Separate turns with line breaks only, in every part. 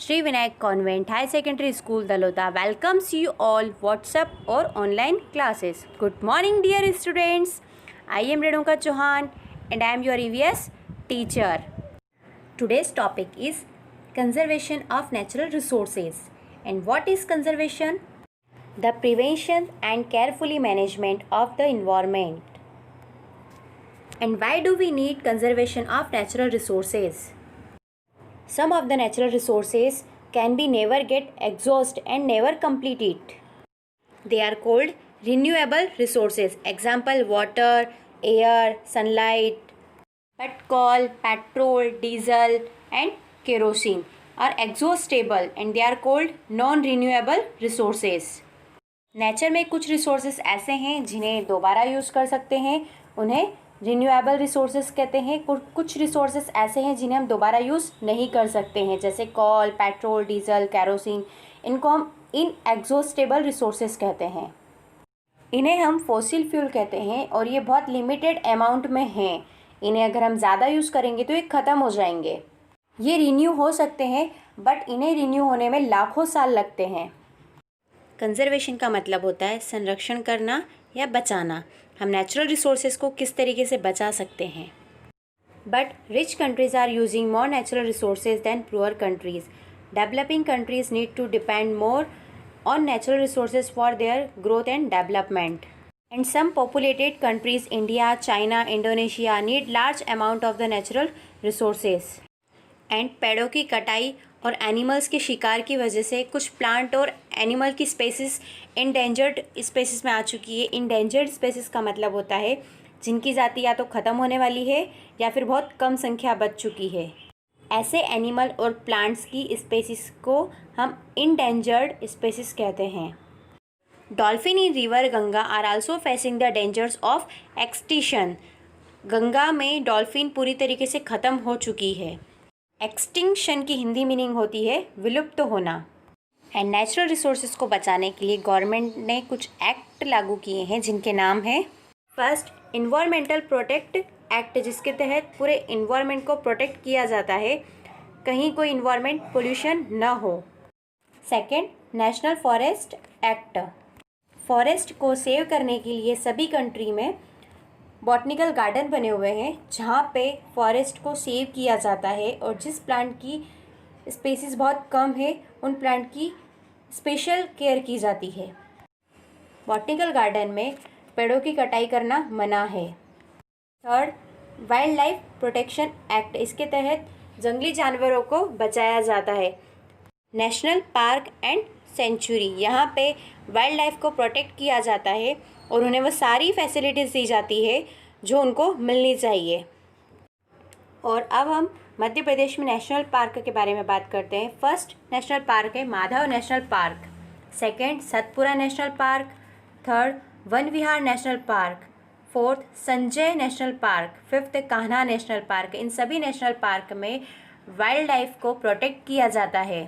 Sri Vinayak Convent High Secondary School, Dalota welcomes you all WhatsApp or online classes. Good morning, dear students. I am Renuka Chauhan and I am your EVS teacher. Today's topic is conservation of natural resources. And what is conservation? The prevention and carefully management of the environment. And why do we need conservation of natural resources? Some of the natural resources can be never get exhausted and never complete it. They are called renewable resources. Example, water, air, sunlight. But coal, petrol, diesel and kerosene are exhaustible and they are called non-renewable resources. Nature में कुछ resources ऐसे हैं जिन्हें दोबारा use कर सकते हैं, उन्हें रिन्यूएबल रिसोर्सेज कहते हैं। कुछ रिसोर्सेज ऐसे हैं जिन्हें हम दोबारा यूज़ नहीं कर सकते हैं, जैसे कोल, पेट्रोल, डीजल, केरोसिन। इनको हम इनएग्जॉस्टेबल रिसोर्सेज कहते हैं। इन्हें हम फॉसिल फ्यूल कहते हैं और ये बहुत लिमिटेड अमाउंट में हैं। इन्हें अगर हम ज़्यादा यूज़ करेंगे तो ये ख़त्म हो जाएंगे। ये रिन्यू हो सकते हैं बट इन्हें रिन्यू होने में लाखों साल लगते हैं। कंजर्वेशन का मतलब होता है संरक्षण करना या बचाना। हम नेचुरल रिसोर्सेज को किस तरीके से बचा सकते हैं। But rich countries are using more natural resources than poor countries. Developing countries need to depend more on natural resources for their growth and development. And some populated countries, India, China, Indonesia, need large amount of the natural resources. And पेड़ों की कटाई और animals के शिकार की वजह से कुछ प्लांट और एनिमल की स्पेसिस इंडेंजर्ड स्पेसिस में आ चुकी है। इंडेंजर्ड स्पेसिस का मतलब होता है जिनकी जाति या तो ख़त्म होने वाली है या फिर बहुत कम संख्या बच चुकी है। ऐसे एनिमल और प्लांट्स की स्पेसिस को हम इंडेंजर्ड स्पेसिस कहते हैं। Dolphin in river Ganga are also facing the dangers of extinction. Ganga में डॉल्फिन पूरी तरीके से ख़त्म हो चुकी है। एक्सटिंक्शन की हिंदी मीनिंग होती है विलुप्त होना। एंड नेचुरल रिसोर्सेज को बचाने के लिए गवर्नमेंट ने कुछ एक्ट लागू किए हैं जिनके नाम हैं, फर्स्ट इन्वायरमेंटल प्रोटेक्ट एक्ट, जिसके तहत पूरे इन्वायरमेंट को प्रोटेक्ट किया जाता है, कहीं कोई इन्वायरमेंट पोल्यूशन न हो। Second national forest act, forest को सेव करने के लिए सभी कंट्री में बॉटनिकल गार्डन बने हुए हैं जहाँ पे फॉरेस्ट को सेव किया जाता है और जिस प्लांट की स्पेसीज बहुत कम है उन प्लांट की स्पेशल केयर की जाती है। बॉटनिकल गार्डन में पेड़ों की कटाई करना मना है। Third wild life protection act, इसके तहत जंगली जानवरों को बचाया जाता है। नेशनल पार्क एंड सेंचुरी, यहाँ पे वाइल्ड लाइफ को प्रोटेक्ट किया जाता है और उन्हें वो सारी फैसिलिटीज़ दी जाती है जो उनको मिलनी चाहिए। और अब हम मध्य प्रदेश में नेशनल पार्क के बारे में बात करते हैं। फर्स्ट नेशनल पार्क है Madhav national park, second Satpura national park, third Van Vihar national park, fourth Sanjay national park, fifth Kanha national park. इन सभी नेशनल पार्क में वाइल्ड लाइफ को प्रोटेक्ट किया जाता है।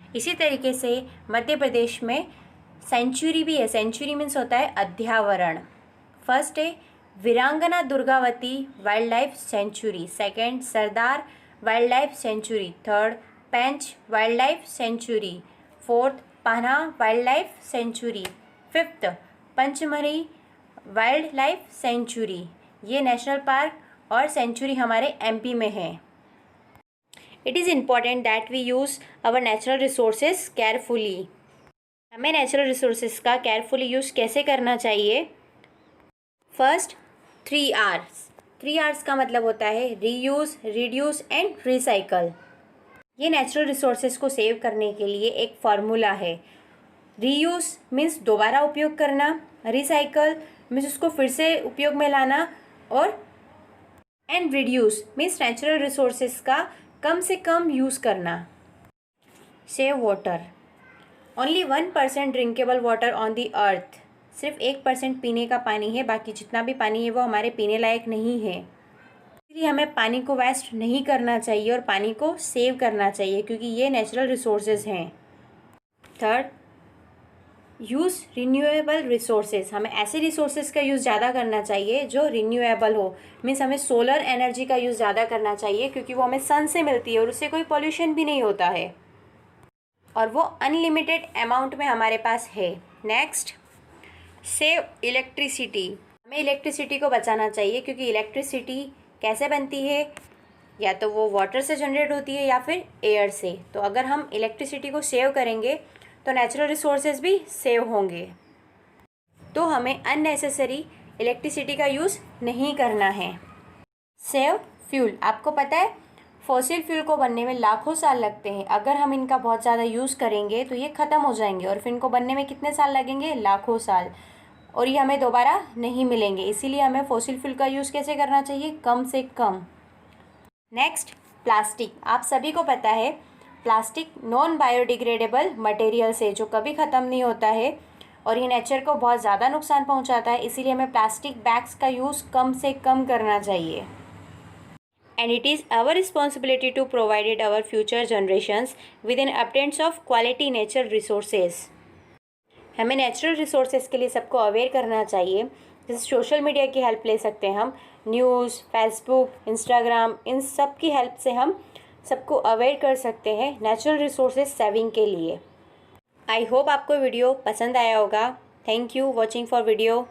इसी तरीके से मध्य प्रदेश में सेंचुरी भी है। सेंचुरी मीन्स होता है अभयारण्य। फर्स्ट है Veerangana Durgavati wildlife sanctuary, second Sardar wildlife sanctuary, third Pench wildlife sanctuary, fourth Panha wildlife sanctuary, fifth Pachmarhi wildlife sanctuary. ये नेशनल पार्क और सेंचुरी हमारे एमपी में है। It is important that we use our natural resources carefully. हमें natural resources का carefully use कैसे करना चाहिए? First 3 Rs। 3 Rs का मतलब होता है रीयूज़, रिड्यूस एंड रिसाइकल। ये नेचुरल रिसोर्सेज को सेव करने के लिए एक फार्मूला है। रीयूज़ मीन्स दोबारा उपयोग करना, रिसाइकल मीन्स उसको फिर से उपयोग में लाना, और and reduce means natural resources का कम से कम यूज़ करना। Save water, only 1% drinkable water on the earth. सिर्फ 1% पीने का पानी है, बाकी जितना भी पानी है वो हमारे पीने लायक नहीं है। इसलिए हमें पानी को वेस्ट नहीं करना चाहिए और पानी को सेव करना चाहिए क्योंकि ये नेचुरल रिसोर्सेज हैं। थर्ड यूज़ रिन्यूएबल रिसोर्सेज, हमें ऐसे रिसोर्सेज का यूज़ ज़्यादा करना चाहिए जो रिन्यूएबल हो। मीन्स हमें सोलर एनर्जी का यूज़ ज़्यादा करना चाहिए क्योंकि वो हमें सन से मिलती है और उससे कोई पॉल्यूशन भी नहीं होता है। और वो अनलिमिटेड अमाउंट में हमारे पास है। Next, save electricity. हमें इलेक्ट्रिसिटी को बचाना चाहिए, क्योंकि इलेक्ट्रिसिटी कैसे बनती है, या तो वो वाटर से जनरेट होती है या फिर एयर से। तो अगर हम इलेक्ट्रिसिटी को सेव करेंगे तो नेचुरल रिसोर्सेज भी सेव होंगे। तो हमें अननेसेसरी इलेक्ट्रिसिटी का यूज़ नहीं करना है। Save fuel. आपको पता है फॉसिल फ्यूल को बनने में लाखों साल लगते हैं। अगर हम इनका बहुत ज़्यादा यूज़ करेंगे तो ये ख़त्म हो जाएंगे, और फिर इनको बनने में कितने साल लगेंगे, लाखों साल, और ये हमें दोबारा नहीं मिलेंगे। इसीलिए हमें फॉसिल फ्यूल का यूज़ कैसे करना चाहिए, कम से कम। Next, plastic. आप सभी को पता है प्लास्टिक नॉन बायोडिग्रेडेबल मटेरियल से, जो कभी ख़त्म नहीं होता है, और ये नेचर को बहुत ज़्यादा नुकसान पहुंचाता है। इसीलिए हमें प्लास्टिक बैग्स का यूज़ कम से कम करना चाहिए। And it is our responsibility to provided our future generations with an abundance of quality natural resources. हमें नेचुरल रिसोर्सेज के लिए सबको अवेयर करना चाहिए। जैसे सोशल मीडिया की हेल्प ले सकते हैं हम, न्यूज़, फेसबुक, इंस्टाग्राम, इन सब की हेल्प से हम सबको अवेयर कर सकते हैं नेचुरल रिसोर्सेज सेविंग के लिए। आई होप आपको वीडियो पसंद आया होगा। Thank you watching for video.